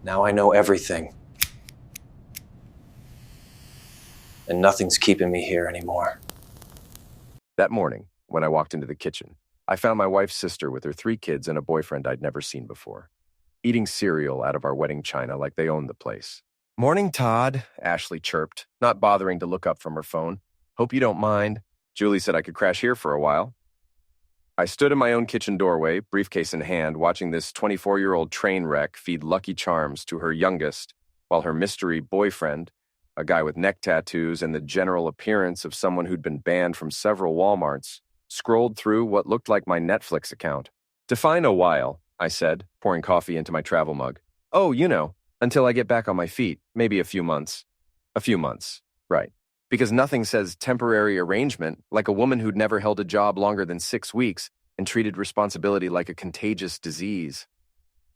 Now I know everything. And nothing's keeping me here anymore. That morning, when I walked into the kitchen, I found my wife's sister with her 3 kids and a boyfriend I'd never seen before, eating cereal out of our wedding china like they owned the place. "Morning, Todd," Ashley chirped, not bothering to look up from her phone. "Hope you don't mind. Julie said I could crash here for a while." I stood in my own kitchen doorway, briefcase in hand, watching this 24-year-old train wreck feed Lucky Charms to her youngest, while her mystery boyfriend, a guy with neck tattoos and the general appearance of someone who'd been banned from several Walmarts, scrolled through what looked like my Netflix account. "Define a while," I said, pouring coffee into my travel mug. "Oh, until I get back on my feet, maybe a few months." A few months, right. Because nothing says temporary arrangement like a woman who'd never held a job longer than 6 weeks and treated responsibility like a contagious disease.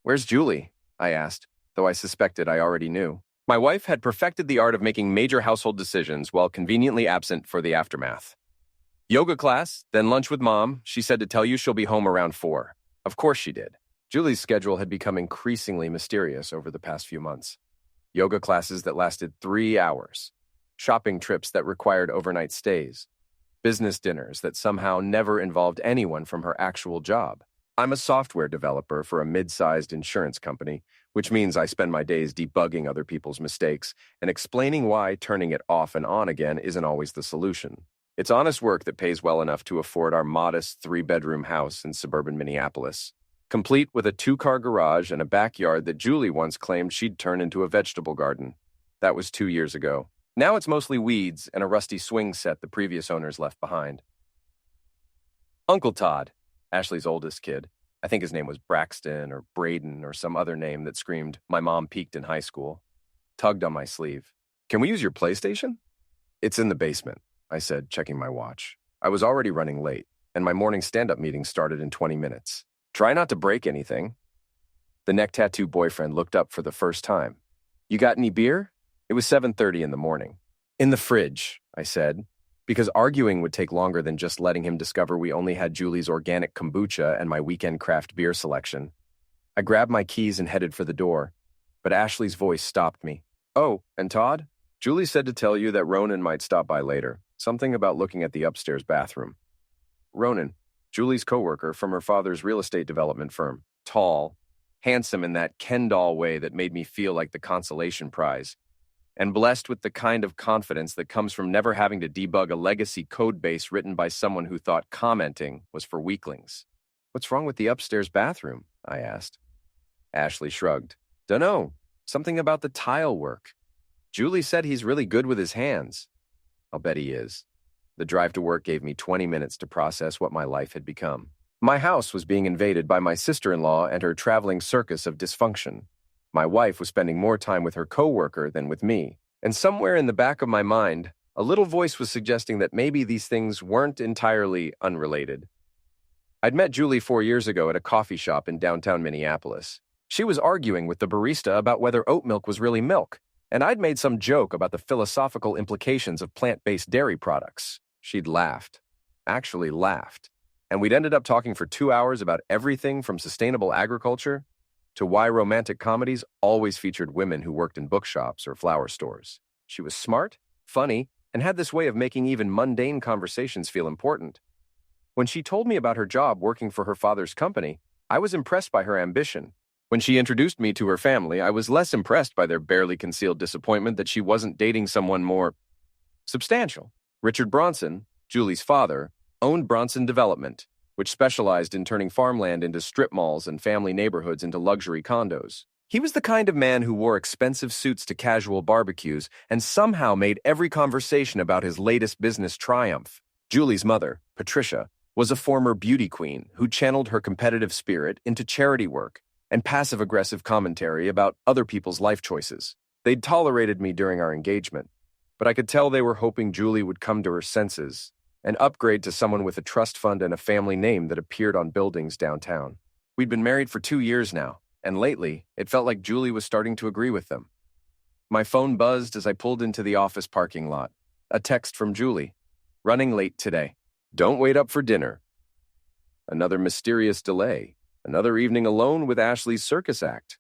"Where's Julie?" I asked, though I suspected I already knew. My wife had perfected the art of making major household decisions while conveniently absent for the aftermath. "Yoga class, then lunch with Mom. She said to tell you she'll be home around 4. Of course she did. Julie's schedule had become increasingly mysterious over the past few months. Yoga classes that lasted 3 hours. Shopping trips that required overnight stays, business dinners that somehow never involved anyone from her actual job. I'm a software developer for a mid-sized insurance company, which means I spend my days debugging other people's mistakes and explaining why turning it off and on again isn't always the solution. It's honest work that pays well enough to afford our modest 3-bedroom house in suburban Minneapolis, complete with a 2-car garage and a backyard that Julie once claimed she'd turn into a vegetable garden. That was 2 years ago. Now it's mostly weeds and a rusty swing set the previous owners left behind. Uncle Todd, Ashley's oldest kid, I think his name was Braxton or Braden or some other name that screamed, "My mom peaked in high school," tugged on my sleeve. "Can we use your PlayStation?" "It's in the basement," I said, checking my watch. I was already running late, and my morning stand-up meeting started in 20 minutes. "Try not to break anything." The neck tattoo boyfriend looked up for the first time. "You got any beer?" It was 7:30 in the morning. "In the fridge," I said, because arguing would take longer than just letting him discover we only had Julie's organic kombucha and my weekend craft beer selection. I grabbed my keys and headed for the door, but Ashley's voice stopped me. "Oh, and Todd? Julie said to tell you that Ronan might stop by later. Something about looking at the upstairs bathroom." Ronan, Julie's coworker from her father's real estate development firm. Tall, handsome in that Ken doll way that made me feel like the consolation prize, and blessed with the kind of confidence that comes from never having to debug a legacy code base written by someone who thought commenting was for weaklings. "What's wrong with the upstairs bathroom?" I asked. Ashley shrugged. "Dunno. Something about the tile work. Julie said he's really good with his hands." "I'll bet he is." The drive to work gave me 20 minutes to process what my life had become. My house was being invaded by my sister-in-law and her traveling circus of dysfunction. My wife was spending more time with her coworker than with me, and somewhere in the back of my mind, a little voice was suggesting that maybe these things weren't entirely unrelated. I'd met Julie 4 years ago at a coffee shop in downtown Minneapolis. She was arguing with the barista about whether oat milk was really milk, and I'd made some joke about the philosophical implications of plant-based dairy products. She'd laughed. Actually laughed. And we'd ended up talking for 2 hours about everything from sustainable agriculture to why romantic comedies always featured women who worked in bookshops or flower stores. She was smart, funny, and had this way of making even mundane conversations feel important. When she told me about her job working for her father's company, I was impressed by her ambition. When she introduced me to her family, I was less impressed by their barely concealed disappointment that she wasn't dating someone more substantial. Richard Bronson, Julie's father, owned Bronson Development, which specialized in turning farmland into strip malls and family neighborhoods into luxury condos. He was the kind of man who wore expensive suits to casual barbecues and somehow made every conversation about his latest business triumph. Julie's mother, Patricia, was a former beauty queen who channeled her competitive spirit into charity work and passive-aggressive commentary about other people's life choices. They'd tolerated me during our engagement, but I could tell they were hoping Julie would come to her senses and upgrade to someone with a trust fund and a family name that appeared on buildings downtown. We'd been married for 2 years now, and lately, it felt like Julie was starting to agree with them. My phone buzzed as I pulled into the office parking lot. A text from Julie. "Running late today. Don't wait up for dinner." Another mysterious delay. Another evening alone with Ashley's circus act.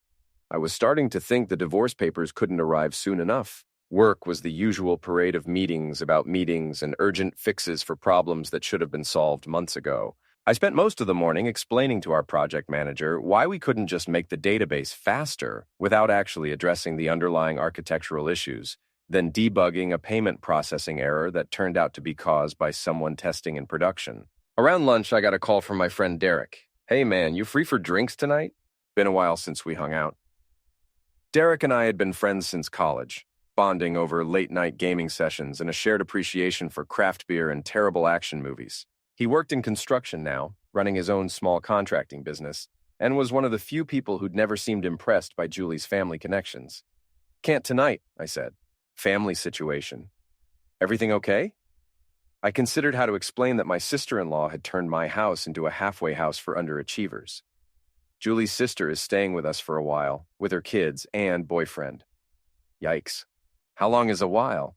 I was starting to think the divorce papers couldn't arrive soon enough. Work was the usual parade of meetings about meetings and urgent fixes for problems that should have been solved months ago. I spent most of the morning explaining to our project manager why we couldn't just make the database faster without actually addressing the underlying architectural issues, then debugging a payment processing error that turned out to be caused by someone testing in production. Around lunch, I got a call from my friend Derek. "Hey man, you free for drinks tonight?" Been a while since we hung out. Derek and I had been friends since college, bonding over late-night gaming sessions and a shared appreciation for craft beer and terrible action movies. He worked in construction now, running his own small contracting business, and was one of the few people who'd never seemed impressed by Julie's family connections. "Can't tonight," I said. "Family situation. Everything okay?" I considered how to explain that my sister-in-law had turned my house into a halfway house for underachievers. Julie's sister is staying with us for a while, with her kids and boyfriend. Yikes. How long is a while?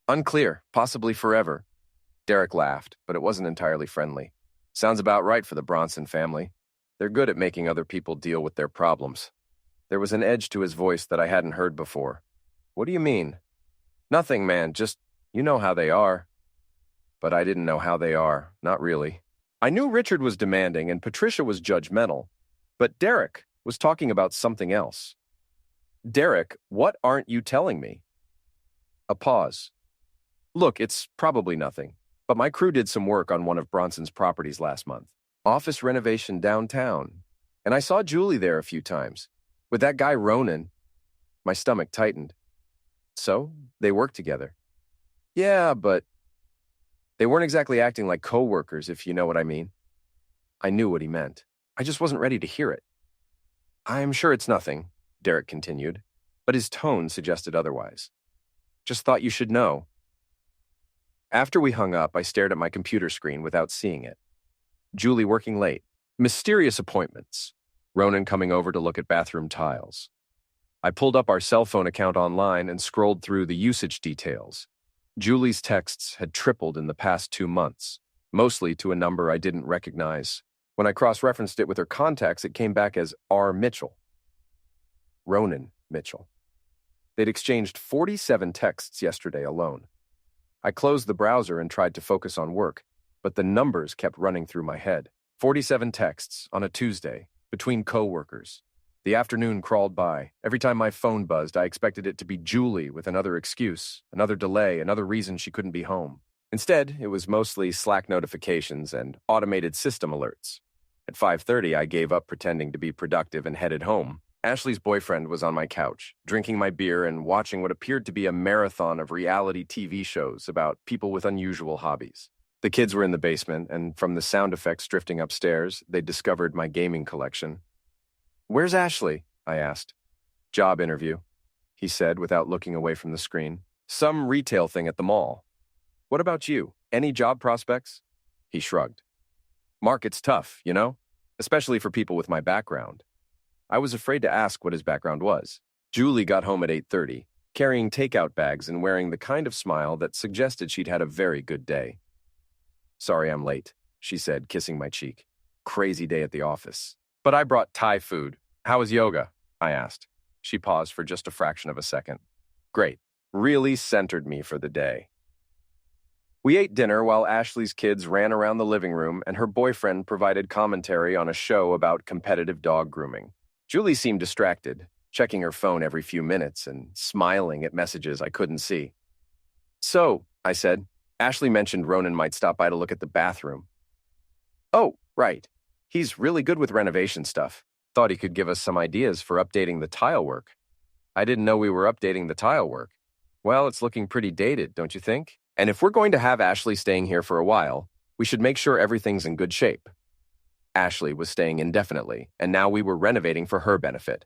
Unclear, possibly forever. Derek laughed, but it wasn't entirely friendly. Sounds about right for the Bronson family. They're good at making other people deal with their problems. There was an edge to his voice that I hadn't heard before. "What do you mean?" "Nothing, man, just, you know how they are." But I didn't know how they are, not really. I knew Richard was demanding and Patricia was judgmental, but Derek was talking about something else. "Derek, what aren't you telling me?" A pause. "Look, it's probably nothing, but my crew did some work on one of Bronson's properties last month. Office renovation downtown. And I saw Julie there a few times. With that guy Ronan." My stomach tightened. "So, they work together." "Yeah, but they weren't exactly acting like co-workers, if you know what I mean." I knew what he meant. I just wasn't ready to hear it. "I'm sure it's nothing," Derek continued, but his tone suggested otherwise. "Just thought you should know." After we hung up, I stared at my computer screen without seeing it. Julie working late. Mysterious appointments. Ronan coming over to look at bathroom tiles. I pulled up our cell phone account online and scrolled through the usage details. Julie's texts had tripled in the past 2 months, mostly to a number I didn't recognize. When I cross-referenced it with her contacts, it came back as R. Mitchell. Ronan Mitchell. They'd exchanged 47 texts yesterday alone. I closed the browser and tried to focus on work, but the numbers kept running through my head. 47 texts on a Tuesday, between co-workers. The afternoon crawled by. Every time my phone buzzed, I expected it to be Julie with another excuse, another delay, another reason she couldn't be home. Instead, it was mostly Slack notifications and automated system alerts. At 5:30, I gave up pretending to be productive and headed home. Ashley's boyfriend was on my couch, drinking my beer and watching what appeared to be a marathon of reality TV shows about people with unusual hobbies. The kids were in the basement, and from the sound effects drifting upstairs, they discovered my gaming collection. "Where's Ashley?" I asked. "Job interview," he said without looking away from the screen. "Some retail thing at the mall." "What about you? Any job prospects?" He shrugged. "Market's tough, you know? Especially for people with my background." I was afraid to ask what his background was. Julie got home at 8:30, carrying takeout bags and wearing the kind of smile that suggested she'd had a very good day. "Sorry I'm late," she said, kissing my cheek. "Crazy day at the office. But I brought Thai food. How was yoga?" I asked. She paused for just a fraction of a second. "Great. Really centered me for the day." We ate dinner while Ashley's kids ran around the living room and her boyfriend provided commentary on a show about competitive dog grooming. Julie seemed distracted, checking her phone every few minutes and smiling at messages I couldn't see. "So," I said, "Ashley mentioned Ronan might stop by to look at the bathroom." "Oh, right. He's really good with renovation stuff. Thought he could give us some ideas for updating the tile work." "I didn't know we were updating the tile work." "Well, it's looking pretty dated, don't you think? And if we're going to have Ashley staying here for a while, we should make sure everything's in good shape." Ashley was staying indefinitely, and now we were renovating for her benefit.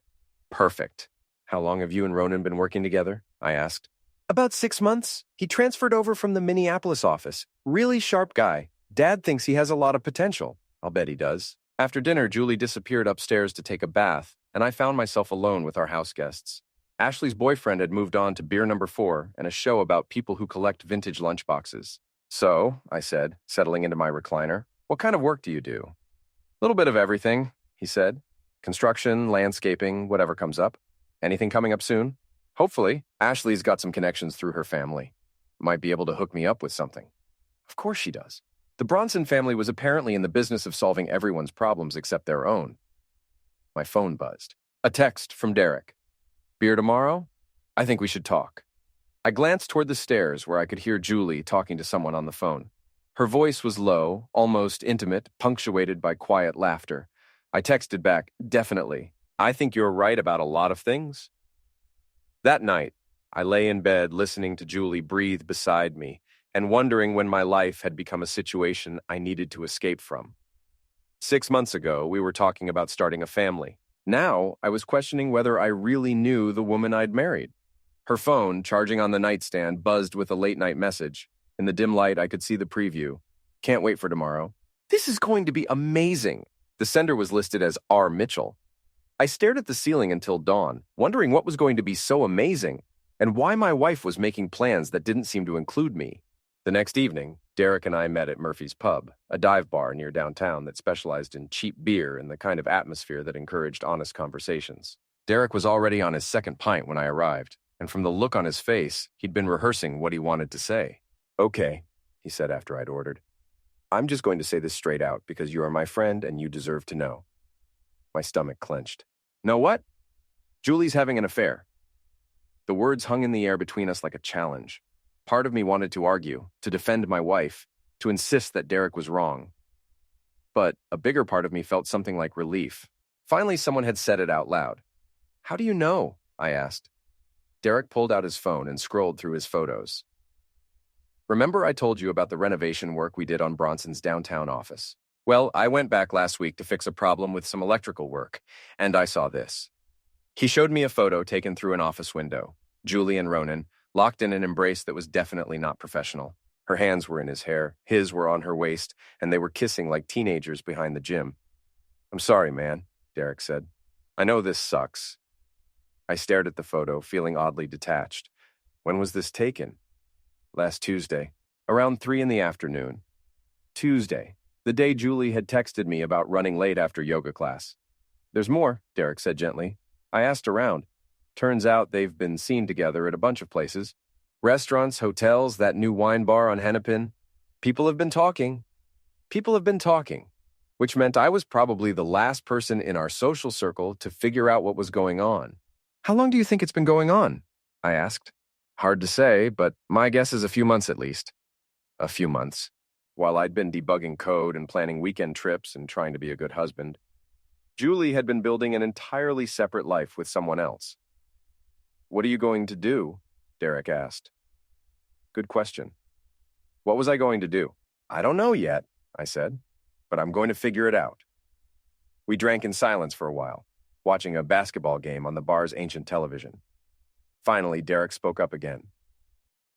Perfect. "How long have you and Ronan been working together?" I asked. "About 6 months. He transferred over from the Minneapolis office. Really sharp guy. Dad thinks he has a lot of potential." "I'll bet he does." After dinner, Julie disappeared upstairs to take a bath, and I found myself alone with our house guests. Ashley's boyfriend had moved on to beer number 4 and a show about people who collect vintage lunchboxes. "So," I said, settling into my recliner, "what kind of work do you do?" "Little bit of everything," he said. "Construction, landscaping, whatever comes up." Anything coming up soon? Hopefully. Ashley's got some connections through her family. Might be able to hook me up with something. Of course she does. The Bronson family was apparently in the business of solving everyone's problems except their own. My phone buzzed. A text from Derek. Beer tomorrow? I think we should talk. I glanced toward the stairs where I could hear Julie talking to someone on the phone. Her voice was low, almost intimate, punctuated by quiet laughter. I texted back, definitely. I think you're right about a lot of things. That night, I lay in bed listening to Julie breathe beside me and wondering when my life had become a situation I needed to escape from. 6 months ago, we were talking about starting a family. Now, I was questioning whether I really knew the woman I'd married. Her phone, charging on the nightstand, buzzed with a late-night message. In the dim light, I could see the preview. Can't wait for tomorrow. This is going to be amazing. The sender was listed as R. Mitchell. I stared at the ceiling until dawn, wondering what was going to be so amazing and why my wife was making plans that didn't seem to include me. The next evening, Derek and I met at Murphy's Pub, a dive bar near downtown that specialized in cheap beer and the kind of atmosphere that encouraged honest conversations. Derek was already on his second pint when I arrived, and from the look on his face, he'd been rehearsing what he wanted to say. Okay, he said after I'd ordered. I'm just going to say this straight out because you are my friend and you deserve to know. My stomach clenched. Know what? Julie's having an affair. The words hung in the air between us like a challenge. Part of me wanted to argue, to defend my wife, to insist that Derek was wrong. But a bigger part of me felt something like relief. Finally, someone had said it out loud. How do you know? I asked. Derek pulled out his phone and scrolled through his photos. Remember I told you about the renovation work we did on Bronson's downtown office? Well, I went back last week to fix a problem with some electrical work, and I saw this. He showed me a photo taken through an office window. Julie and Ronan, locked in an embrace that was definitely not professional. Her hands were in his hair, his were on her waist, and they were kissing like teenagers behind the gym. I'm sorry, man, Derek said. I know this sucks. I stared at the photo, feeling oddly detached. When was this taken? Last Tuesday, around 3 p.m. Tuesday, the day Julie had texted me about running late after yoga class. There's more, Derek said gently. I asked around. Turns out they've been seen together at a bunch of places. Restaurants, hotels, that new wine bar on Hennepin. People have been talking. Which meant I was probably the last person in our social circle to figure out what was going on. How long do you think it's been going on? I asked. Hard to say, but my guess is a few months at least. A few months. While I'd been debugging code and planning weekend trips and trying to be a good husband, Julie had been building an entirely separate life with someone else. What are you going to do? Derek asked. Good question. What was I going to do? I don't know yet, I said, but I'm going to figure it out. We drank in silence for a while, watching a basketball game on the bar's ancient television. Finally, Derek spoke up again.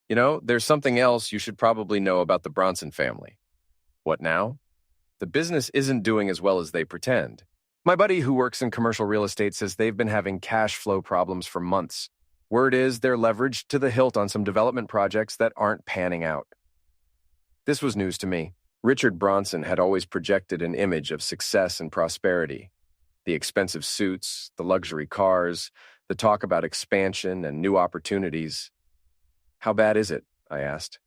You know, there's something else you should probably know about the Bronson family. What now? The business isn't doing as well as they pretend. My buddy who works in commercial real estate says they've been having cash flow problems for months. Word is they're leveraged to the hilt on some development projects that aren't panning out. This was news to me. Richard Bronson had always projected an image of success and prosperity. The expensive suits, the luxury cars, the talk about expansion and new opportunities. How bad is it? I asked.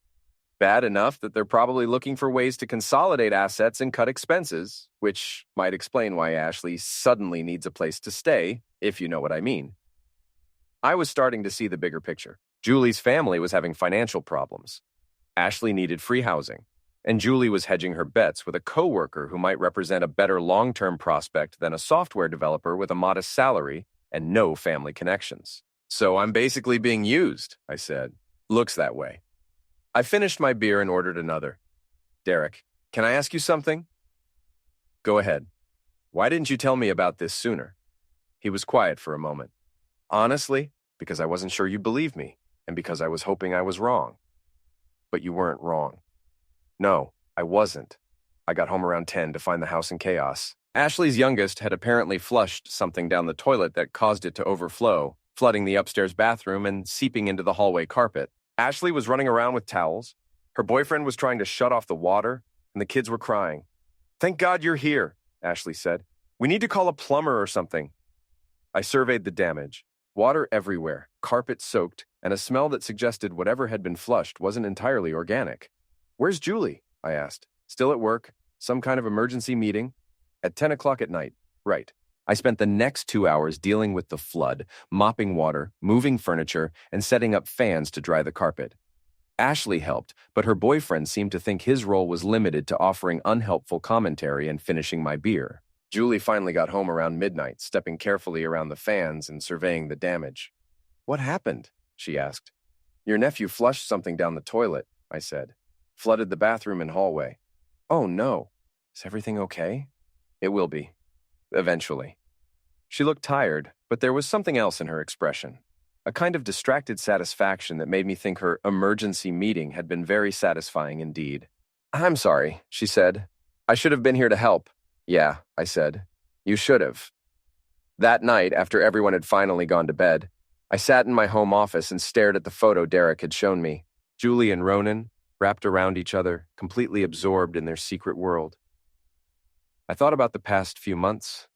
Bad enough that they're probably looking for ways to consolidate assets and cut expenses, which might explain why Ashley suddenly needs a place to stay, if you know what I mean. I was starting to see the bigger picture. Julie's family was having financial problems. Ashley needed free housing, and Julie was hedging her bets with a coworker who might represent a better long-term prospect than a software developer with a modest salary and no family connections. So I'm basically being used, I said. Looks that way. I finished my beer and ordered another. Derek, can I ask you something? Go ahead. Why didn't you tell me about this sooner? He was quiet for a moment. Honestly, because I wasn't sure you'd believe me, and because I was hoping I was wrong. But you weren't wrong. No, I wasn't. I got home around 10 to find the house in chaos. Ashley's youngest had apparently flushed something down the toilet that caused it to overflow, flooding the upstairs bathroom and seeping into the hallway carpet. Ashley was running around with towels. Her boyfriend was trying to shut off the water, and the kids were crying. Thank God you're here, Ashley said. We need to call a plumber or something. I surveyed the damage. Water everywhere, carpet soaked, and a smell that suggested whatever had been flushed wasn't entirely organic. "Where's Julie?" I asked. "Still at work? Some kind of emergency meeting?" "At 10 o'clock at night." "Right." I spent the next 2 hours dealing with the flood, mopping water, moving furniture, and setting up fans to dry the carpet. Ashley helped, but her boyfriend seemed to think his role was limited to offering unhelpful commentary and finishing my beer. Julie finally got home around midnight, stepping carefully around the fans and surveying the damage. "What happened?" she asked. "Your nephew flushed something down the toilet," I said. "Flooded the bathroom and hallway." "Oh no. Is everything okay?" "It will be. Eventually." She looked tired, but there was something else in her expression. A kind of distracted satisfaction that made me think her emergency meeting had been very satisfying indeed. "I'm sorry," she said. "I should have been here to help." "Yeah," I said. "You should have." That night, after everyone had finally gone to bed, I sat in my home office and stared at the photo Derek had shown me. Julie and Ronan, wrapped around each other, completely absorbed in their secret world. I thought about the past few months.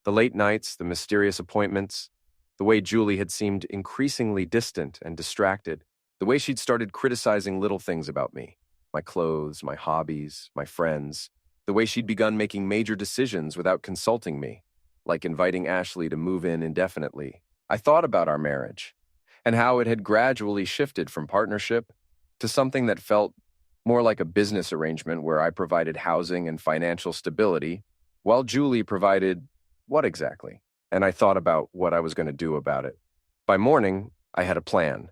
The late nights, the mysterious appointments, the way Julie had seemed increasingly distant and distracted, the way she'd started criticizing little things about me, my clothes, my hobbies, my friends, the way she'd begun making major decisions without consulting me, like inviting Ashley to move in indefinitely. I thought about our marriage and how it had gradually shifted from partnership to something that felt more like a business arrangement where I provided housing and financial stability, while Julie provided what exactly? And I thought about what I was going to do about it. By morning, I had a plan.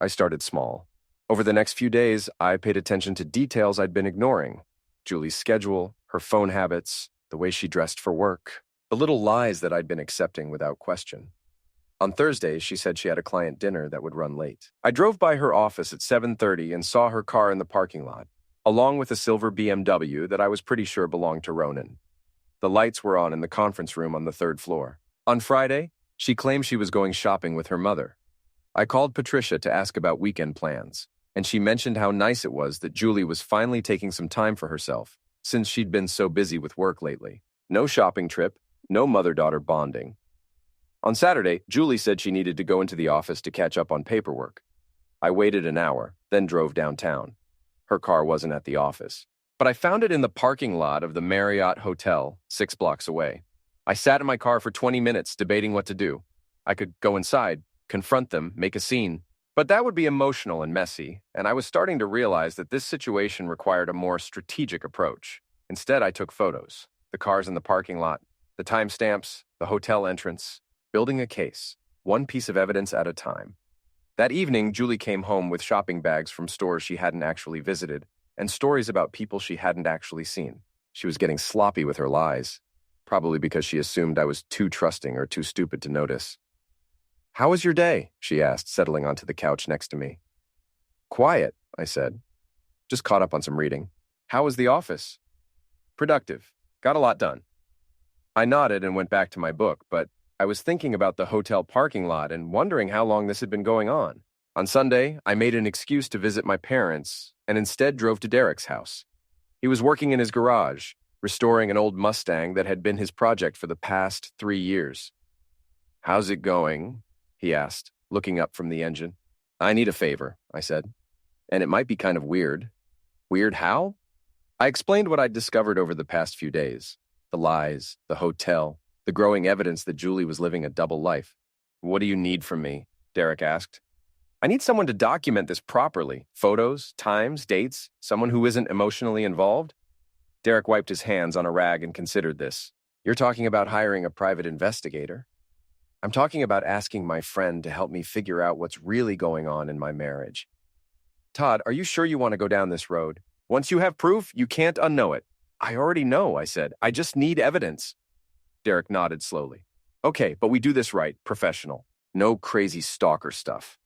I started small. Over the next few days, I paid attention to details I'd been ignoring. Julie's schedule, her phone habits, the way she dressed for work, the little lies that I'd been accepting without question. On Thursday, she said she had a client dinner that would run late. I drove by her office at 7:30 and saw her car in the parking lot, along with a silver BMW that I was pretty sure belonged to Ronan. The lights were on in the conference room on the third floor. On Friday, she claimed she was going shopping with her mother. I called Patricia to ask about weekend plans, and she mentioned how nice it was that Julie was finally taking some time for herself, since she'd been so busy with work lately. No shopping trip, no mother-daughter bonding. On Saturday, Julie said she needed to go into the office to catch up on paperwork. I waited an hour, then drove downtown. Her car wasn't at the office, but I found it in the parking lot of the Marriott Hotel, 6 blocks away. I sat in my car for 20 minutes debating what to do. I could go inside, confront them, make a scene, but that would be emotional and messy, and I was starting to realize that this situation required a more strategic approach. Instead, I took photos. The cars in the parking lot, the timestamps, the hotel entrance, building a case, one piece of evidence at a time. That evening, Julie came home with shopping bags from stores she hadn't actually visited and stories about people she hadn't actually seen. She was getting sloppy with her lies, probably because she assumed I was too trusting or too stupid to notice. "How was your day?" she asked, settling onto the couch next to me. "Quiet," I said. "Just caught up on some reading." "How was the office?" "Productive. Got a lot done." I nodded and went back to my book, but I was thinking about the hotel parking lot and wondering how long this had been going on. On Sunday, I made an excuse to visit my parents and instead drove to Derek's house. He was working in his garage, restoring an old Mustang that had been his project for the past 3 years. "How's it going?" he asked, looking up from the engine. "I need a favor," I said. "And it might be kind of weird." "Weird how?" I explained what I'd discovered over the past few days. The lies, the hotel, the growing evidence that Julie was living a double life. "What do you need from me?" Derek asked. "I need someone to document this properly. Photos, times, dates, someone who isn't emotionally involved." Derek wiped his hands on a rag and considered this. "You're talking about hiring a private investigator?" "I'm talking about asking my friend to help me figure out what's really going on in my marriage." "Todd, are you sure you want to go down this road? Once you have proof, you can't unknow it." "I already know," I said. "I just need evidence." Derek nodded slowly. "Okay, but we do this right, professional. No crazy stalker stuff."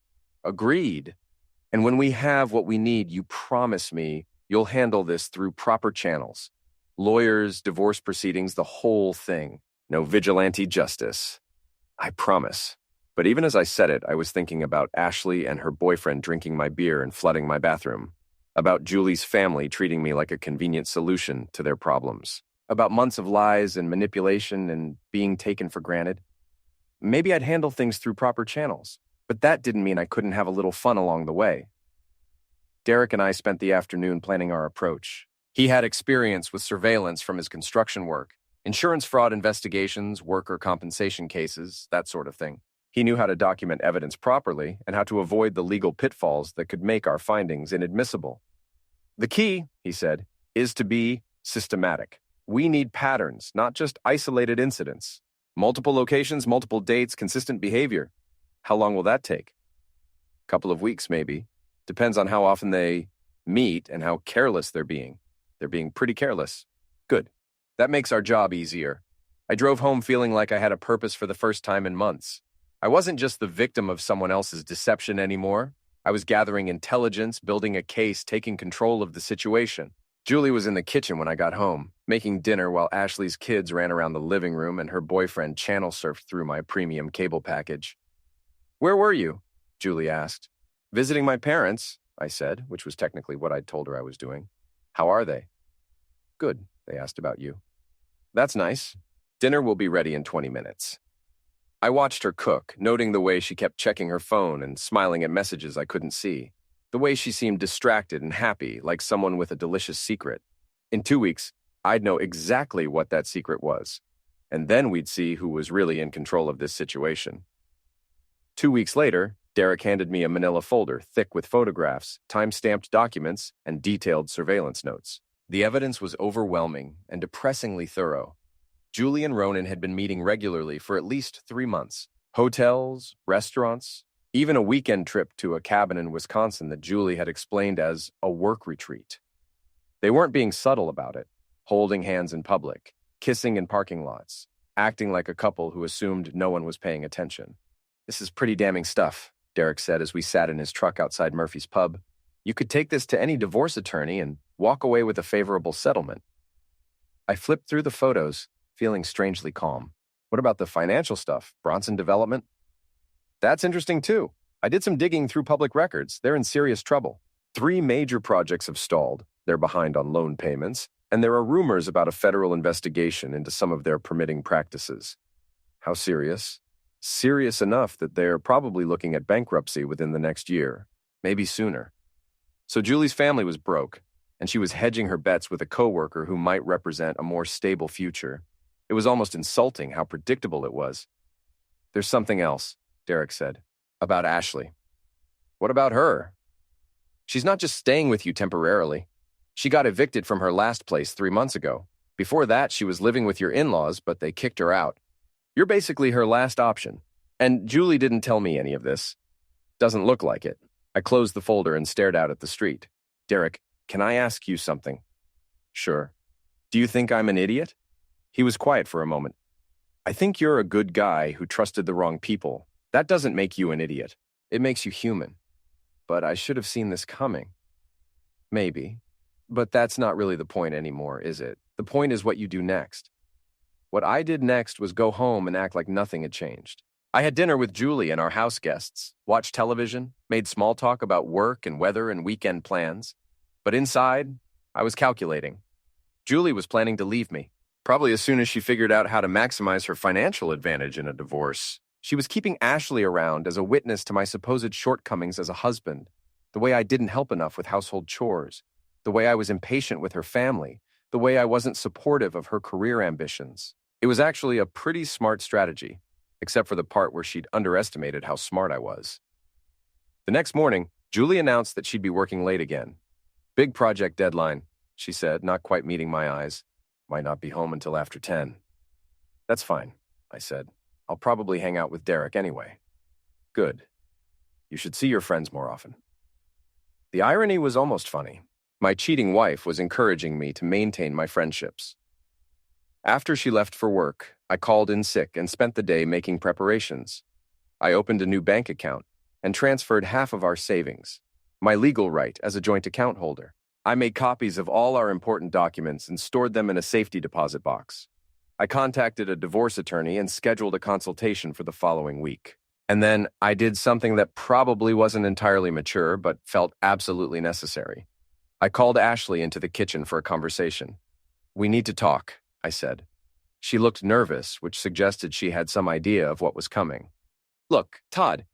"Agreed. And when we have what we need, you promise me you'll handle this through proper channels. Lawyers, divorce proceedings, the whole thing. No vigilante justice." "I promise." But even as I said it, I was thinking about Ashley and her boyfriend drinking my beer and flooding my bathroom. About Julie's family treating me like a convenient solution to their problems. About months of lies and manipulation and being taken for granted. maybe I'd handle things through proper channels. But that didn't mean I couldn't have a little fun along the way. Derek and I spent the afternoon planning our approach. He had experience with surveillance from his construction work, insurance fraud investigations, worker compensation cases, that sort of thing. He knew how to document evidence properly and how to avoid the legal pitfalls that could make our findings inadmissible. The key, he said, is to be systematic. We need patterns, not just isolated incidents. Multiple locations, multiple dates, consistent behavior. How long will that take? A couple of weeks, maybe. Depends on how often they meet and how careless they're being. They're being pretty careless. Good. That makes our job easier. I drove home feeling like I had a purpose for the first time in months. I wasn't just the victim of someone else's deception anymore. I was gathering intelligence, building a case, taking control of the situation. Julie was in the kitchen when I got home, making dinner while Ashley's kids ran around the living room and her boyfriend channel surfed through my premium cable package. "Where were you?" Julie asked. "Visiting my parents," I said, which was technically what I'd told her I was doing. "How are they?" "Good," they asked about you. "That's nice. Dinner will be ready in 20 minutes. I watched her cook, noting the way she kept checking her phone and smiling at messages I couldn't see. The way she seemed distracted and happy, like someone with a delicious secret. In 2 weeks, I'd know exactly what that secret was. And then we'd see who was really in control of this situation. 2 weeks later, Derek handed me a manila folder thick with photographs, time-stamped documents, and detailed surveillance notes. The evidence was overwhelming and depressingly thorough. Julie and Ronan had been meeting regularly for at least 3 months. Hotels, restaurants, even a weekend trip to a cabin in Wisconsin that Julie had explained as a work retreat. They weren't being subtle about it, holding hands in public, kissing in parking lots, acting like a couple who assumed no one was paying attention. "This is pretty damning stuff," Derek said as we sat in his truck outside Murphy's Pub. "You could take this to any divorce attorney and walk away with a favorable settlement." I flipped through the photos, feeling strangely calm. "What about the financial stuff? Bronson Development?" "That's interesting too. I did some digging through public records. They're in serious trouble. 3 major projects have stalled. They're behind on loan payments, and there are rumors about a federal investigation into some of their permitting practices." "How serious?" "Serious enough that they're probably looking at bankruptcy within the next year, maybe sooner." So Julie's family was broke, and she was hedging her bets with a coworker who might represent a more stable future. It was almost insulting how predictable it was. "There's something else," Derek said, "about Ashley." "What about her?" "She's not just staying with you temporarily. She got evicted from her last place 3 months ago. Before that, she was living with your in-laws, but they kicked her out. You're basically her last option. And Julie didn't tell me any of this. Doesn't look like it." I closed the folder and stared out at the street. "Derek, can I ask you something?" "Sure." "Do you think I'm an idiot?" He was quiet for a moment. "I think you're a good guy who trusted the wrong people. That doesn't make you an idiot. It makes you human. But I should have seen this coming." "Maybe. But that's not really the point anymore, is it? The point is what you do next." What I did next was go home and act like nothing had changed. I had dinner with Julie and our house guests, watched television, made small talk about work and weather and weekend plans. But inside, I was calculating. Julie was planning to leave me, probably as soon as she figured out how to maximize her financial advantage in a divorce. She was keeping Ashley around as a witness to my supposed shortcomings as a husband, the way I didn't help enough with household chores, the way I was impatient with her family, the way I wasn't supportive of her career ambitions. It was actually a pretty smart strategy, except for the part where she'd underestimated how smart I was. The next morning, Julie announced that she'd be working late again. "Big project deadline," she said, not quite meeting my eyes. "Might not be home until after 10. "That's fine," I said. "I'll probably hang out with Derek anyway." "Good. You should see your friends more often." The irony was almost funny. My cheating wife was encouraging me to maintain my friendships. After she left for work, I called in sick and spent the day making preparations. I opened a new bank account and transferred half of our savings, my legal right as a joint account holder. I made copies of all our important documents and stored them in a safety deposit box. I contacted a divorce attorney and scheduled a consultation for the following week. And then I did something that probably wasn't entirely mature, but felt absolutely necessary. I called Ashley into the kitchen for a conversation. "We need to talk," I said. She looked nervous, which suggested she had some idea of what was coming. Look, Todd,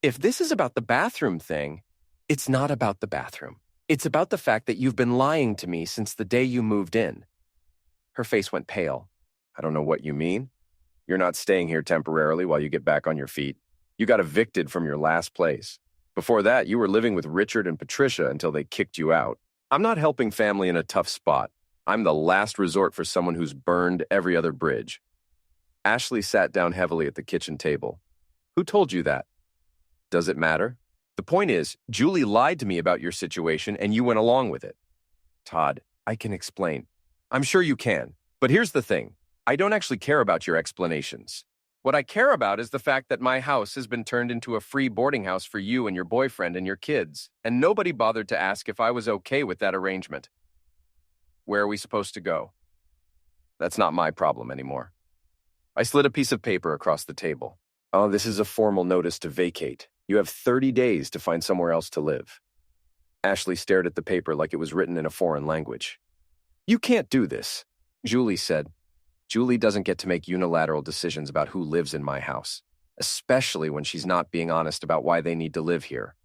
if this is about the bathroom thing, it's not about the bathroom. It's about the fact that you've been lying to me since the day you moved in. Her face went pale. I don't know what you mean. You're not staying here temporarily while you get back on your feet. You got evicted from your last place. Before that, you were living with Richard and Patricia until they kicked you out. I'm not helping family in a tough spot. I'm the last resort for someone who's burned every other bridge. Ashley sat down heavily at the kitchen table. Who told you that? Does it matter? The point is, Julie lied to me about your situation and you went along with it. Todd, I can explain. I'm sure you can. But here's the thing. I don't actually care about your explanations. What I care about is the fact that my house has been turned into a free boarding house for you and your boyfriend and your kids, and nobody bothered to ask if I was okay with that arrangement. Where are we supposed to go? That's not my problem anymore. I slid a piece of paper across the table. Oh, this is a formal notice to vacate. You have 30 days to find somewhere else to live. Ashley stared at the paper like it was written in a foreign language. You can't do this, Julie said. Julie doesn't get to make unilateral decisions about who lives in my house, especially when she's not being honest about why they need to live here.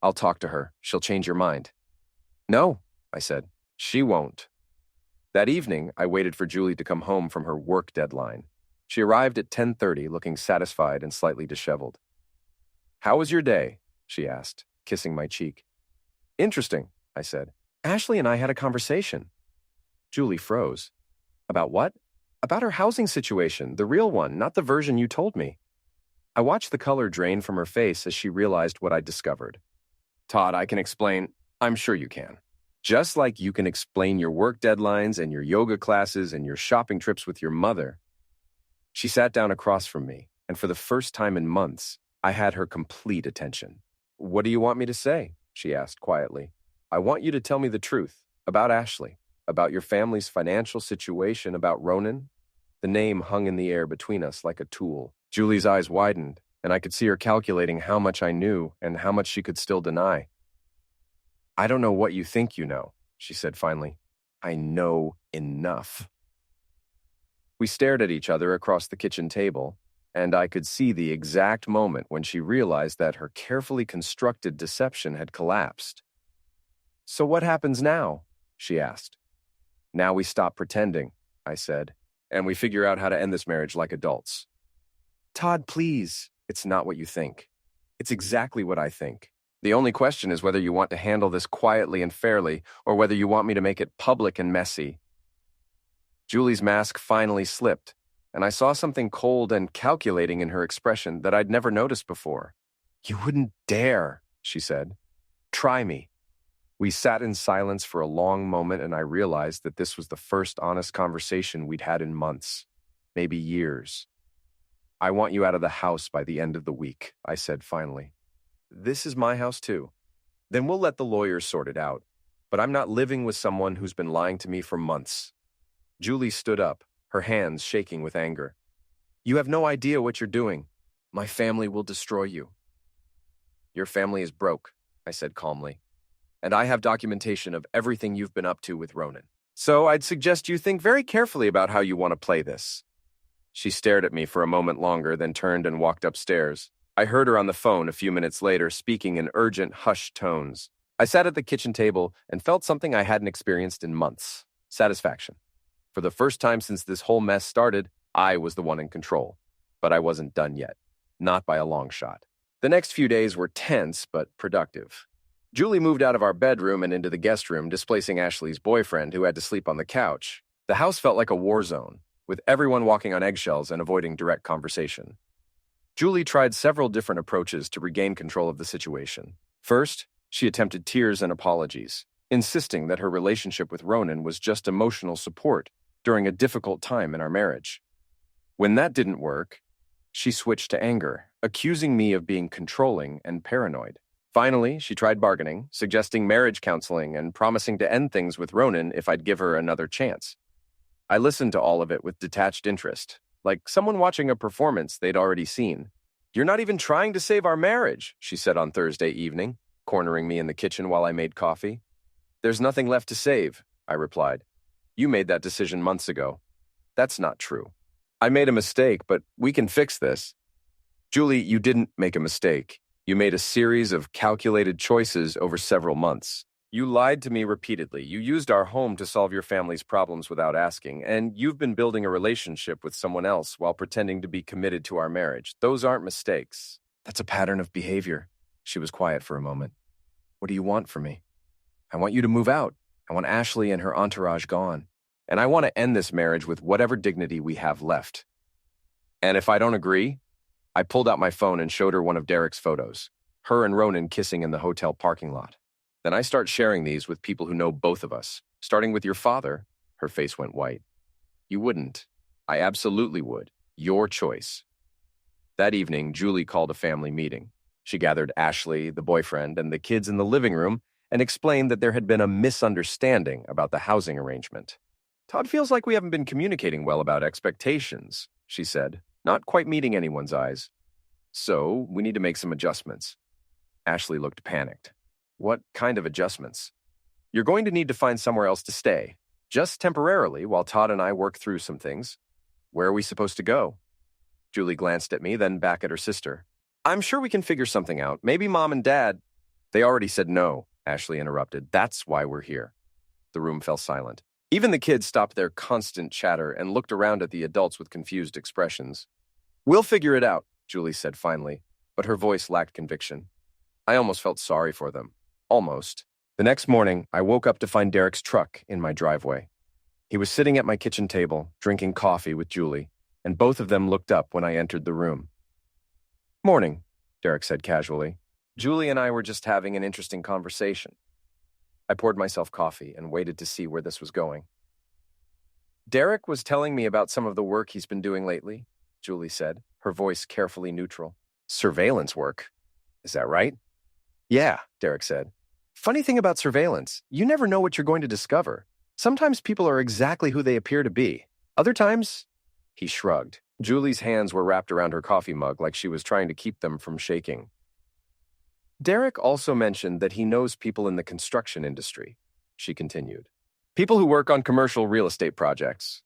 I'll talk to her. She'll change your mind. No, I said. She won't. That evening, I waited for Julie to come home from her work deadline. She arrived at 10:30, looking satisfied and slightly disheveled. How was your day? She asked, kissing my cheek. Interesting, I said. Ashley and I had a conversation. Julie froze. About what? About her housing situation, the real one, not the version you told me. I watched the color drain from her face as she realized what I'd discovered. Todd, I can explain. I'm sure you can. Just like you can explain your work deadlines and your yoga classes and your shopping trips with your mother. She sat down across from me, and for the first time in months, I had her complete attention. What do you want me to say? She asked quietly. I want you to tell me the truth about Ashley, about your family's financial situation, about Ronan. The name hung in the air between us like a tool. Julie's eyes widened, and I could see her calculating how much I knew and how much she could still deny. I don't know what you think you know, she said finally. I know enough. We stared at each other across the kitchen table, and I could see the exact moment when she realized that her carefully constructed deception had collapsed. So what happens now? She asked. Now we stop pretending, I said, and we figure out how to end this marriage like adults. Todd, please. It's not what you think. It's exactly what I think. The only question is whether you want to handle this quietly and fairly, or whether you want me to make it public and messy. Julie's mask finally slipped, and I saw something cold and calculating in her expression that I'd never noticed before. You wouldn't dare, she said. Try me. We sat in silence for a long moment, and I realized that this was the first honest conversation we'd had in months, maybe years. I want you out of the house by the end of the week, I said finally. This is my house too. Then we'll let the lawyers sort it out. But I'm not living with someone who's been lying to me for months. Julie stood up, her hands shaking with anger. You have no idea what you're doing. My family will destroy you. Your family is broke, I said calmly. And I have documentation of everything you've been up to with Ronan. So I'd suggest you think very carefully about how you want to play this. She stared at me for a moment longer, then turned and walked upstairs. I heard her on the phone a few minutes later, speaking in urgent, hushed tones. I sat at the kitchen table and felt something I hadn't experienced in months. Satisfaction. For the first time since this whole mess started, I was the one in control. But I wasn't done yet. Not by a long shot. The next few days were tense, but productive. Julie moved out of our bedroom and into the guest room, displacing Ashley's boyfriend, who had to sleep on the couch. The house felt like a war zone, with everyone walking on eggshells and avoiding direct conversation. Julie tried several different approaches to regain control of the situation. First, she attempted tears and apologies, insisting that her relationship with Ronan was just emotional support during a difficult time in our marriage. When that didn't work, she switched to anger, accusing me of being controlling and paranoid. Finally, she tried bargaining, suggesting marriage counseling and promising to end things with Ronan if I'd give her another chance. I listened to all of it with detached interest, like someone watching a performance they'd already seen. You're not even trying to save our marriage, she said on Thursday evening, cornering me in the kitchen while I made coffee. There's nothing left to save, I replied. You made that decision months ago. That's not true. I made a mistake, but we can fix this. Julie, you didn't make a mistake. You made a series of calculated choices over several months. You lied to me repeatedly. You used our home to solve your family's problems without asking, and you've been building a relationship with someone else while pretending to be committed to our marriage. Those aren't mistakes. That's a pattern of behavior. She was quiet for a moment. What do you want from me? I want you to move out. I want Ashley and her entourage gone. And I want to end this marriage with whatever dignity we have left. And if I don't agree, I pulled out my phone and showed her one of Derek's photos, her and Ronan kissing in the hotel parking lot. Then I start sharing these with people who know both of us, starting with your father. Her face went white. You wouldn't. I absolutely would. Your choice. That evening, Julie called a family meeting. She gathered Ashley, the boyfriend, and the kids in the living room and explained that there had been a misunderstanding about the housing arrangement. Todd feels like we haven't been communicating well about expectations, she said, not quite meeting anyone's eyes. So, we need to make some adjustments. Ashley looked panicked. What kind of adjustments? You're going to need to find somewhere else to stay, just temporarily while Todd and I work through some things. Where are we supposed to go? Julie glanced at me, then back at her sister. I'm sure we can figure something out. Maybe Mom and Dad. They already said no, Ashley interrupted. That's why we're here. The room fell silent. Even the kids stopped their constant chatter and looked around at the adults with confused expressions. We'll figure it out, Julie said finally, but her voice lacked conviction. I almost felt sorry for them. Almost. The next morning, I woke up to find Derek's truck in my driveway. He was sitting at my kitchen table, drinking coffee with Julie, and both of them looked up when I entered the room. Morning, Derek said casually. Julie and I were just having an interesting conversation. I poured myself coffee and waited to see where this was going. Derek was telling me about some of the work he's been doing lately, Julie said, her voice carefully neutral. Surveillance work. Is that right? Yeah, Derek said. Funny thing about surveillance, you never know what you're going to discover. Sometimes people are exactly who they appear to be. Other times, he shrugged. Julie's hands were wrapped around her coffee mug like she was trying to keep them from shaking. Derek also mentioned that he knows people in the construction industry, she continued. People who work on commercial real estate projects.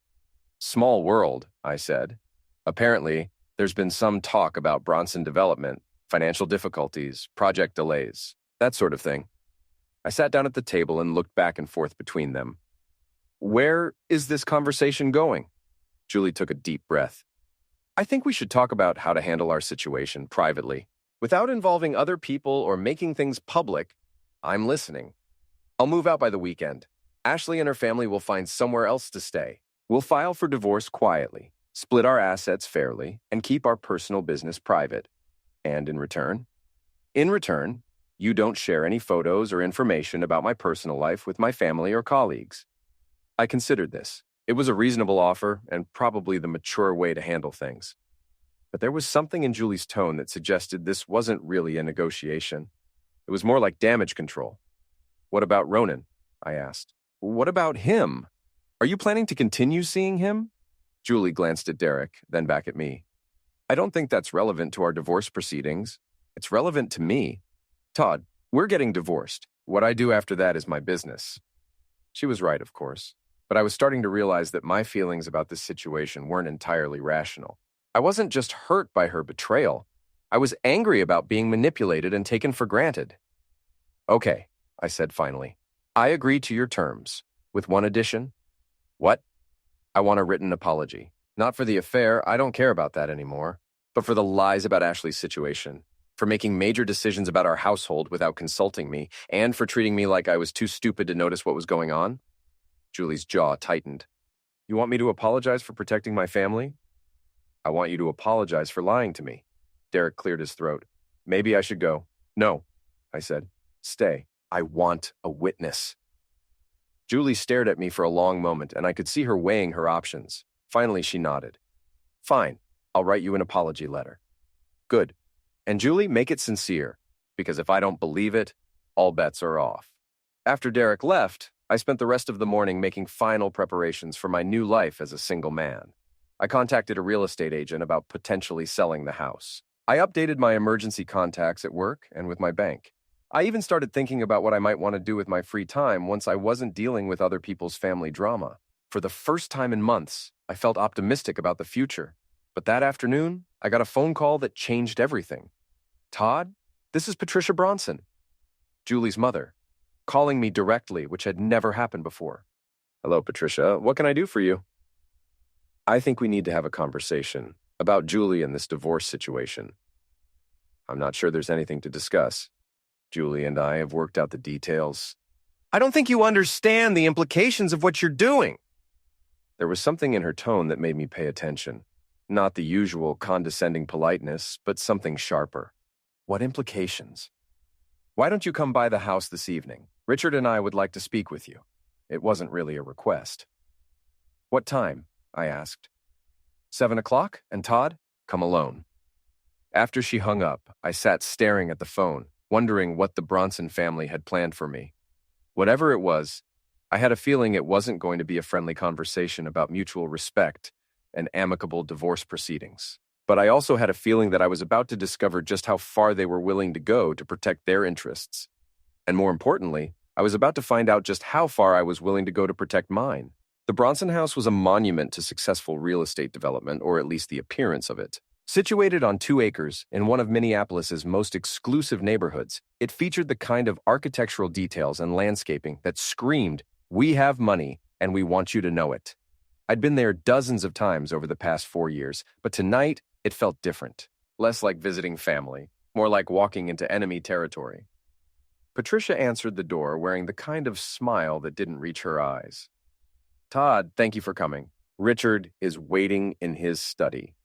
Small world, I said. Apparently, there's been some talk about Bronson development, financial difficulties, project delays, that sort of thing. I sat down at the table and looked back and forth between them. Where is this conversation going? Julie took a deep breath. I think we should talk about how to handle our situation privately, without involving other people or making things public. I'm listening. I'll move out by the weekend. Ashley and her family will find somewhere else to stay. We'll file for divorce quietly, split our assets fairly, and keep our personal business private. And in return, you don't share any photos or information about my personal life with my family or colleagues. I considered this. It was a reasonable offer and probably the mature way to handle things. But there was something in Julie's tone that suggested this wasn't really a negotiation. It was more like damage control. What about Ronan? I asked. What about him? Are you planning to continue seeing him? Julie glanced at Derek, then back at me. I don't think that's relevant to our divorce proceedings. It's relevant to me. Todd, we're getting divorced. What I do after that is my business. She was right, of course, but I was starting to realize that my feelings about this situation weren't entirely rational. I wasn't just hurt by her betrayal. I was angry about being manipulated and taken for granted. Okay, I said finally. I agree to your terms, with one addition. What? I want a written apology. Not for the affair, I don't care about that anymore, but for the lies about Ashley's situation, for making major decisions about our household without consulting me, and for treating me like I was too stupid to notice what was going on. Julie's jaw tightened. You want me to apologize for protecting my family? I want you to apologize for lying to me. Derek cleared his throat. Maybe I should go. No, I said. Stay. I want a witness. Julie stared at me for a long moment, and I could see her weighing her options. Finally, she nodded. Fine, I'll write you an apology letter. Good. And Julie, make it sincere, because if I don't believe it, all bets are off. After Derek left, I spent the rest of the morning making final preparations for my new life as a single man. I contacted a real estate agent about potentially selling the house. I updated my emergency contacts at work and with my bank. I even started thinking about what I might want to do with my free time once I wasn't dealing with other people's family drama. For the first time in months, I felt optimistic about the future. But that afternoon, I got a phone call that changed everything. Todd, this is Patricia Bronson, Julie's mother, calling me directly, which had never happened before. Hello, Patricia. What can I do for you? I think we need to have a conversation about Julie and this divorce situation. I'm not sure there's anything to discuss. Julie and I have worked out the details. I don't think you understand the implications of what you're doing. There was something in her tone that made me pay attention. Not the usual condescending politeness, but something sharper. What implications? Why don't you come by the house this evening? Richard and I would like to speak with you. It wasn't really a request. What time? I asked. 7 o'clock, and Todd, come alone. After she hung up, I sat staring at the phone, wondering what the Bronson family had planned for me. Whatever it was, I had a feeling it wasn't going to be a friendly conversation about mutual respect and amicable divorce proceedings. But I also had a feeling that I was about to discover just how far they were willing to go to protect their interests. And more importantly, I was about to find out just how far I was willing to go to protect mine. The Bronson house was a monument to successful real estate development, or at least the appearance of it. Situated on 2 acres in one of Minneapolis's most exclusive neighborhoods, it featured the kind of architectural details and landscaping that screamed, "We have money, and we want you to know it." I'd been there dozens of times over the past 4 years, but tonight it felt different. Less like visiting family, more like walking into enemy territory. Patricia answered the door wearing the kind of smile that didn't reach her eyes. Todd, thank you for coming. Richard is waiting in his study.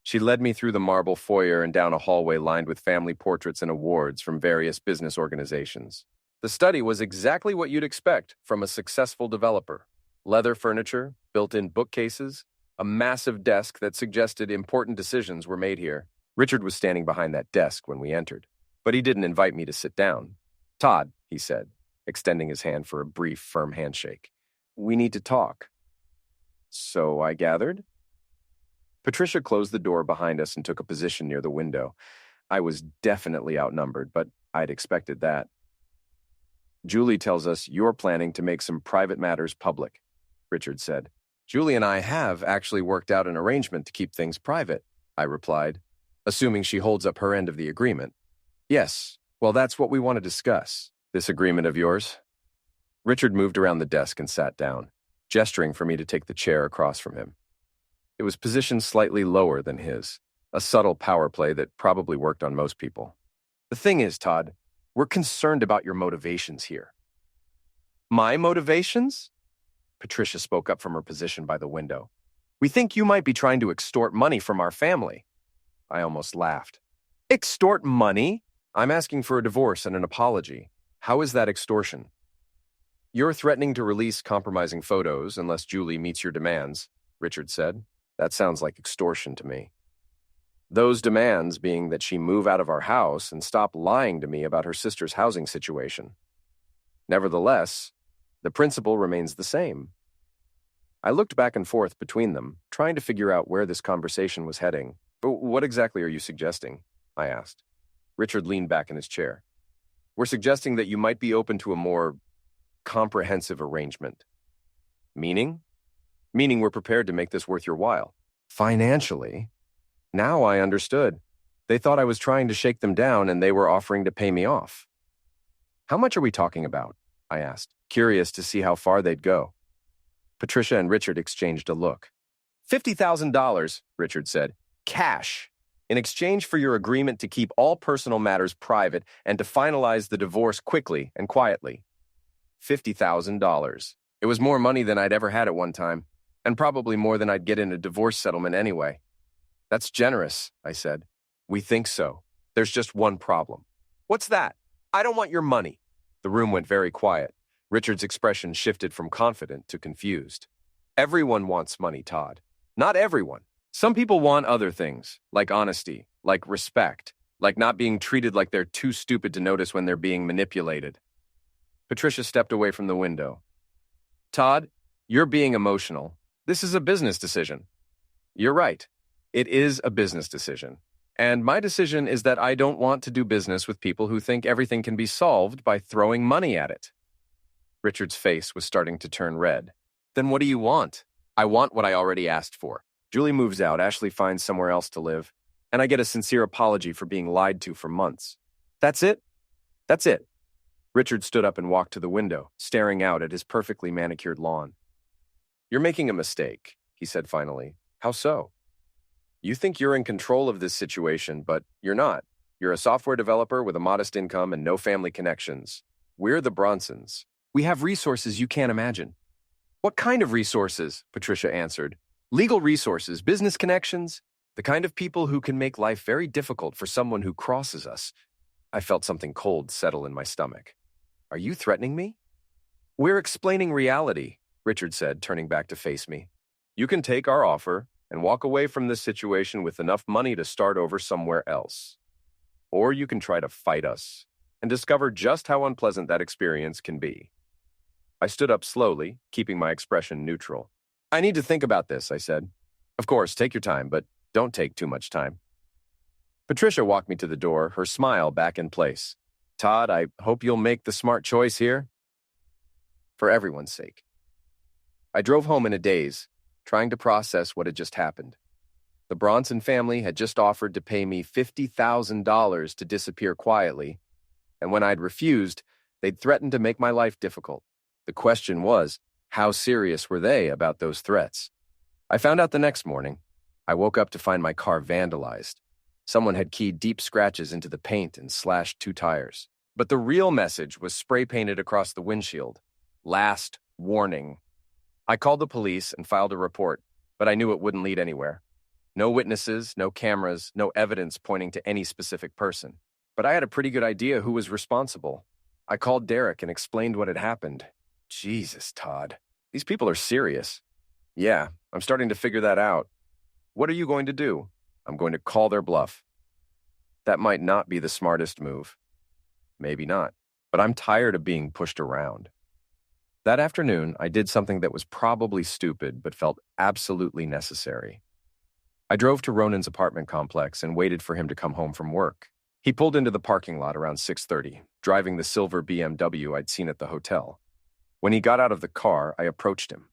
She led me through the marble foyer and down a hallway lined with family portraits and awards from various business organizations. The study was exactly what you'd expect from a successful developer. Leather furniture, built-in bookcases, a massive desk that suggested important decisions were made here. Richard was standing behind that desk when we entered, but he didn't invite me to sit down. Todd, he said, extending his hand for a brief, firm handshake. We need to talk. So I gathered. Patricia closed the door behind us and took a position near the window. I was definitely outnumbered, but I'd expected that. Julie tells us you're planning to make some private matters public, Richard said. Julie and I have actually worked out an arrangement to keep things private, I replied, assuming she holds up her end of the agreement. Yes, well, that's what we want to discuss. This agreement of yours? Richard moved around the desk and sat down, gesturing for me to take the chair across from him. It was positioned slightly lower than his, a subtle power play that probably worked on most people. The thing is, Todd, we're concerned about your motivations here. My motivations? Patricia spoke up from her position by the window. We think you might be trying to extort money from our family. I almost laughed. Extort money? I'm asking for a divorce and an apology. How is that extortion? You're threatening to release compromising photos unless Julie meets your demands, Richard said. That sounds like extortion to me. Those demands being that she move out of our house and stop lying to me about her sister's housing situation. Nevertheless, the principle remains the same. I looked back and forth between them, trying to figure out where this conversation was heading. But what exactly are you suggesting? I asked. Richard leaned back in his chair. We're suggesting that you might be open to a more comprehensive arrangement. Meaning? Meaning we're prepared to make this worth your while. Financially? Now I understood. They thought I was trying to shake them down and they were offering to pay me off. How much are we talking about? I asked, curious to see how far they'd go. Patricia and Richard exchanged a look. $50,000, Richard said. Cash. In exchange for your agreement to keep all personal matters private and to finalize the divorce quickly and quietly. $50,000. It was more money than I'd ever had at one time, and probably more than I'd get in a divorce settlement anyway. That's generous, I said. We think so. There's just one problem. What's that? I don't want your money. The room went very quiet. Richard's expression shifted from confident to confused. Everyone wants money, Todd. Not everyone. Some people want other things, like honesty, like respect, like not being treated like they're too stupid to notice when they're being manipulated. Patricia stepped away from the window. Todd, you're being emotional. This is a business decision. You're right. It is a business decision. And my decision is that I don't want to do business with people who think everything can be solved by throwing money at it. Richard's face was starting to turn red. Then what do you want? I want what I already asked for. Julie moves out, Ashley finds somewhere else to live, and I get a sincere apology for being lied to for months. That's it? That's it. Richard stood up and walked to the window, staring out at his perfectly manicured lawn. You're making a mistake, he said finally. How so? You think you're in control of this situation, but you're not. You're a software developer with a modest income and no family connections. We're the Bronsons. We have resources you can't imagine. What kind of resources? Patricia answered. Legal resources, business connections, the kind of people who can make life very difficult for someone who crosses us. I felt something cold settle in my stomach. Are you threatening me? We're explaining reality, Richard said, turning back to face me. You can take our offer and walk away from this situation with enough money to start over somewhere else. Or you can try to fight us and discover just how unpleasant that experience can be. I stood up slowly, keeping my expression neutral. I need to think about this, I said. Of course, take your time, but don't take too much time. Patricia walked me to the door, her smile back in place. Todd, I hope you'll make the smart choice here. For everyone's sake. I drove home in a daze, trying to process what had just happened. The Bronson family had just offered to pay me $50,000 to disappear quietly, and when I'd refused, they'd threatened to make my life difficult. The question was, how serious were they about those threats? I found out the next morning. I woke up to find my car vandalized. Someone had keyed deep scratches into the paint and slashed 2 tires. But the real message was spray-painted across the windshield. Last warning. I called the police and filed a report, but I knew it wouldn't lead anywhere. No witnesses, no cameras, no evidence pointing to any specific person. But I had a pretty good idea who was responsible. I called Derek and explained what had happened. Jesus, Todd. These people are serious. Yeah, I'm starting to figure that out. What are you going to do? I'm going to call their bluff. That might not be the smartest move. Maybe not. But I'm tired of being pushed around. That afternoon, I did something that was probably stupid but felt absolutely necessary. I drove to Ronan's apartment complex and waited for him to come home from work. He pulled into the parking lot around 6:30, driving the silver BMW I'd seen at the hotel. When he got out of the car, I approached him.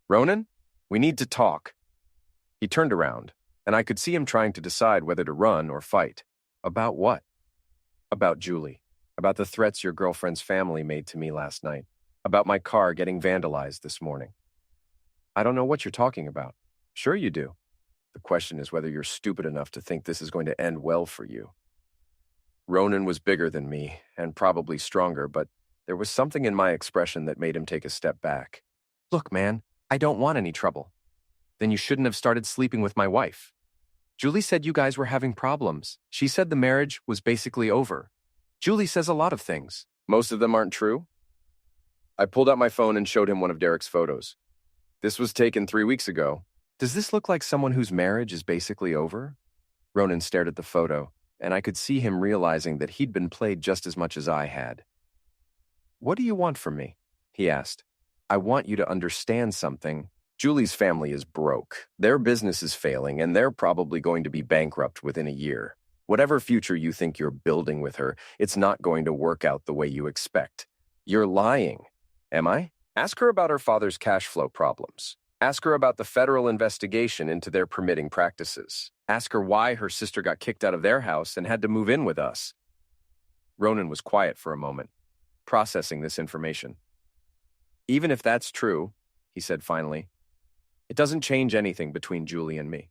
Ronan, we need to talk. He turned around, and I could see him trying to decide whether to run or fight. About what? About Julie. About the threats your girlfriend's family made to me last night. About my car getting vandalized this morning. I don't know what you're talking about. Sure you do. The question is whether you're stupid enough to think this is going to end well for you. Ronan was bigger than me, and probably stronger, but there was something in my expression that made him take a step back. Look, man, I don't want any trouble. Then you shouldn't have started sleeping with my wife. Julie said you guys were having problems. She said the marriage was basically over. Julie says a lot of things. Most of them aren't true. I pulled out my phone and showed him one of Derek's photos. This was taken 3 weeks ago. Does this look like someone whose marriage is basically over? Ronan stared at the photo, and I could see him realizing that he'd been played just as much as I had. What do you want from me? He asked. I want you to understand something. Julie's family is broke. Their business is failing, and they're probably going to be bankrupt within a year. Whatever future you think you're building with her, it's not going to work out the way you expect. You're lying. Am I? Ask her about her father's cash flow problems. Ask her about the federal investigation into their permitting practices. Ask her why her sister got kicked out of their house and had to move in with us. Ronan was quiet for a moment, processing this information. Even if that's true, he said finally, it doesn't change anything between Julie and me.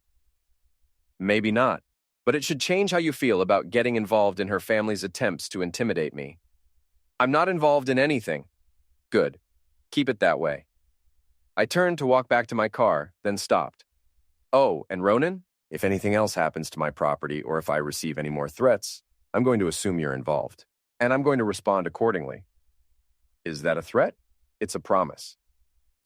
Maybe not, but it should change how you feel about getting involved in her family's attempts to intimidate me. I'm not involved in anything. Good. Keep it that way. I turned to walk back to my car, then stopped. Oh, and Ronan, if anything else happens to my property or if I receive any more threats, I'm going to assume you're involved, and I'm going to respond accordingly. Is that a threat? It's a promise.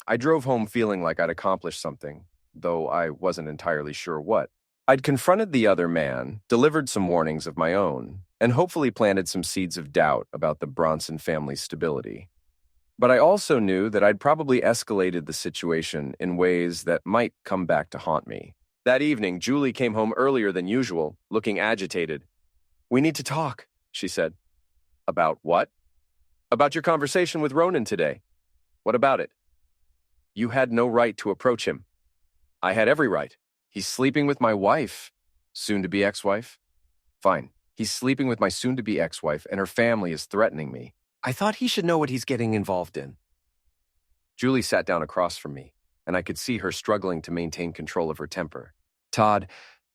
I drove home feeling like I'd accomplished something, though I wasn't entirely sure what. I'd confronted the other man, delivered some warnings of my own, and hopefully planted some seeds of doubt about the Bronson family's stability. But I also knew that I'd probably escalated the situation in ways that might come back to haunt me. That evening, Julie came home earlier than usual, looking agitated. We need to talk, she said. About what? About your conversation with Ronan today. What about it? You had no right to approach him. I had every right. He's sleeping with my wife, soon-to-be ex-wife. Fine. He's sleeping with my soon-to-be ex-wife, and her family is threatening me. I thought he should know what he's getting involved in. Julie sat down across from me, and I could see her struggling to maintain control of her temper. Todd,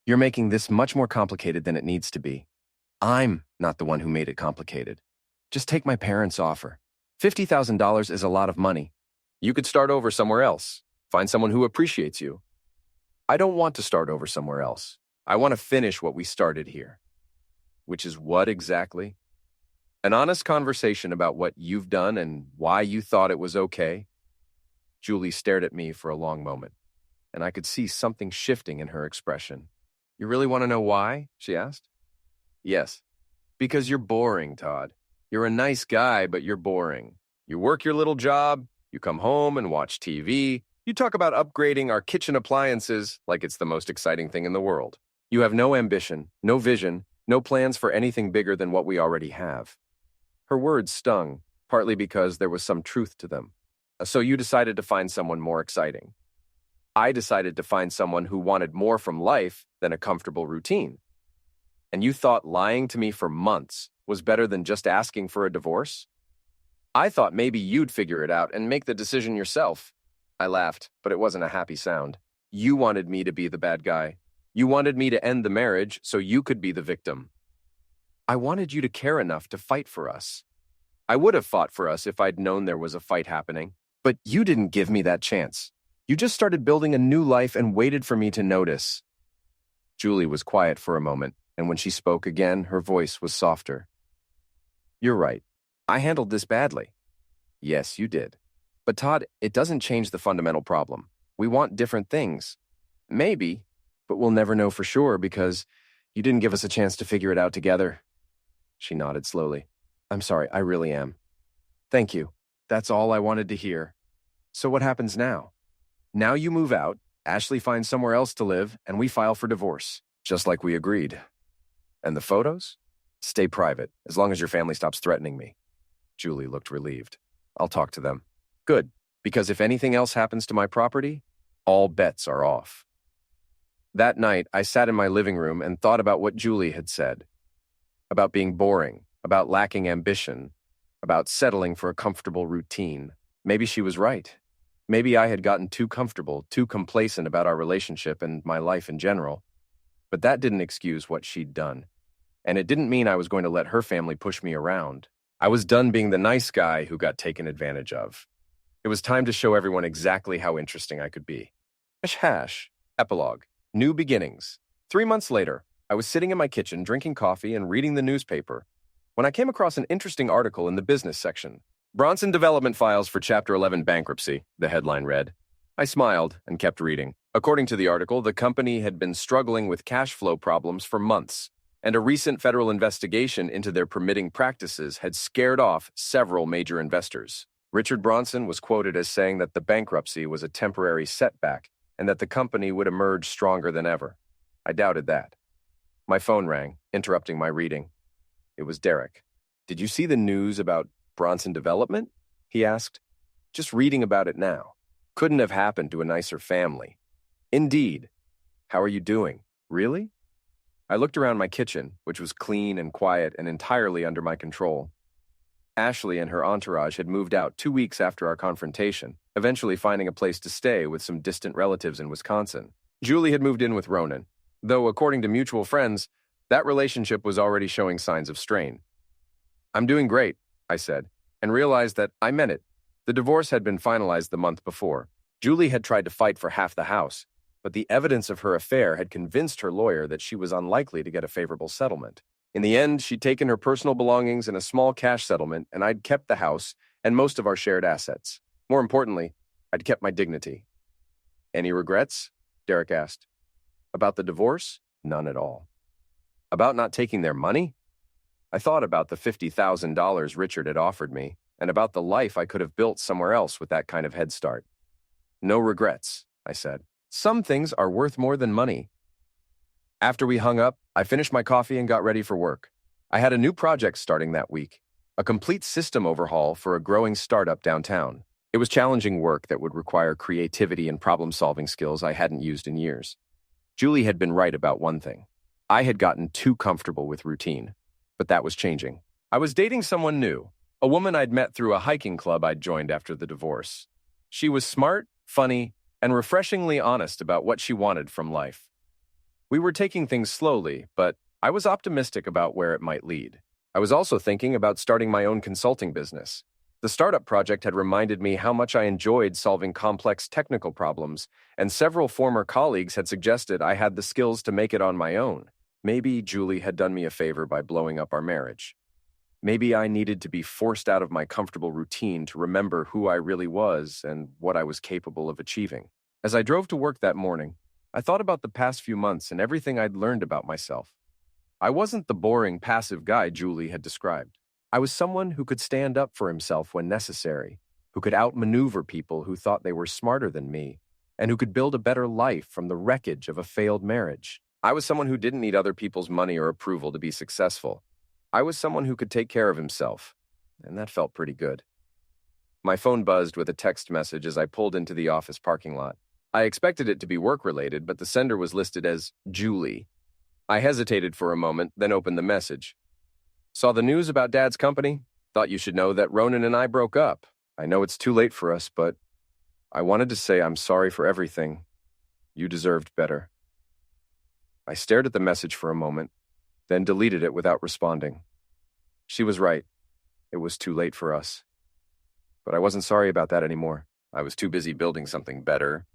you're making this much more complicated than it needs to be. I'm not the one who made it complicated. Just take my parents' offer. $50,000 is a lot of money. You could start over somewhere else. Find someone who appreciates you. I don't want to start over somewhere else. I want to finish what we started here. Which is what exactly? An honest conversation about what you've done and why you thought it was okay. Julie stared at me for a long moment, and I could see something shifting in her expression. You really want to know why? She asked. Yes. Because you're boring, Todd. You're a nice guy, but you're boring. You work your little job, you come home and watch TV, you talk about upgrading our kitchen appliances like it's the most exciting thing in the world. You have no ambition, no vision, no plans for anything bigger than what we already have. Her words stung, partly because there was some truth to them. So you decided to find someone more exciting. I decided to find someone who wanted more from life than a comfortable routine. And you thought lying to me for months was better than just asking for a divorce? I thought maybe you'd figure it out and make the decision yourself. I laughed, but it wasn't a happy sound. You wanted me to be the bad guy. You wanted me to end the marriage so you could be the victim. I wanted you to care enough to fight for us. I would have fought for us if I'd known there was a fight happening, but you didn't give me that chance. You just started building a new life and waited for me to notice. Julie was quiet for a moment, and when she spoke again, her voice was softer. You're right. I handled this badly. Yes, you did. But Todd, it doesn't change the fundamental problem. We want different things. Maybe, but we'll never know for sure because you didn't give us a chance to figure it out together. She nodded slowly. I'm sorry, I really am. Thank you. That's all I wanted to hear. So what happens now? Now you move out, Ashley finds somewhere else to live, and we file for divorce, just like we agreed. And the photos? Stay private, as long as your family stops threatening me. Julie looked relieved. I'll talk to them. Good, because if anything else happens to my property, all bets are off. That night, I sat in my living room and thought about what Julie had said. About being boring, about lacking ambition, about settling for a comfortable routine. Maybe she was right. Maybe I had gotten too comfortable, too complacent about our relationship and my life in general. But that didn't excuse what she'd done. And it didn't mean I was going to let her family push me around. I was done being the nice guy who got taken advantage of. It was time to show everyone exactly how interesting I could be. Hash. Epilogue. New beginnings. 3 months later, I was sitting in my kitchen drinking coffee and reading the newspaper when I came across an interesting article in the business section. Bronson Development files for Chapter 11 bankruptcy, the headline read. I smiled and kept reading. According to the article, the company had been struggling with cash flow problems for months, and a recent federal investigation into their permitting practices had scared off several major investors. Richard Bronson was quoted as saying that the bankruptcy was a temporary setback and that the company would emerge stronger than ever. I doubted that. My phone rang, interrupting my reading. It was Derek. Did you see the news about Bronson Development? He asked. Just reading about it now. Couldn't have happened to a nicer family. Indeed. How are you doing? Really? I looked around my kitchen, which was clean and quiet and entirely under my control. Ashley and her entourage had moved out 2 weeks after our confrontation, eventually finding a place to stay with some distant relatives in Wisconsin. Julie had moved in with Ronan, though according to mutual friends, that relationship was already showing signs of strain. I'm doing great, I said, and realized that I meant it. The divorce had been finalized the month before. Julie had tried to fight for half the house, but the evidence of her affair had convinced her lawyer that she was unlikely to get a favorable settlement. In the end, she'd taken her personal belongings in a small cash settlement, and I'd kept the house and most of our shared assets. More importantly, I'd kept my dignity. Any regrets? Derek asked. About the divorce? None at all. About not taking their money? I thought about the $50,000 Richard had offered me, and about the life I could have built somewhere else with that kind of head start. No regrets, I said. Some things are worth more than money. After we hung up, I finished my coffee and got ready for work. I had a new project starting that week, a complete system overhaul for a growing startup downtown. It was challenging work that would require creativity and problem-solving skills I hadn't used in years. Julie had been right about one thing. I had gotten too comfortable with routine, but that was changing. I was dating someone new, a woman I'd met through a hiking club I'd joined after the divorce. She was smart, funny, and refreshingly honest about what she wanted from life. We were taking things slowly, but I was optimistic about where it might lead. I was also thinking about starting my own consulting business. The startup project had reminded me how much I enjoyed solving complex technical problems, and several former colleagues had suggested I had the skills to make it on my own. Maybe Julie had done me a favor by blowing up our marriage. Maybe I needed to be forced out of my comfortable routine to remember who I really was and what I was capable of achieving. As I drove to work that morning, I thought about the past few months and everything I'd learned about myself. I wasn't the boring, passive guy Julie had described. I was someone who could stand up for himself when necessary, who could outmaneuver people who thought they were smarter than me, and who could build a better life from the wreckage of a failed marriage. I was someone who didn't need other people's money or approval to be successful. I was someone who could take care of himself, and that felt pretty good. My phone buzzed with a text message as I pulled into the office parking lot. I expected it to be work-related, but the sender was listed as Julie. I hesitated for a moment, then opened the message. Saw the news about Dad's company? Thought you should know that Ronan and I broke up. I know it's too late for us, but I wanted to say I'm sorry for everything. You deserved better. I stared at the message for a moment, then deleted it without responding. She was right. It was too late for us. But I wasn't sorry about that anymore. I was too busy building something better,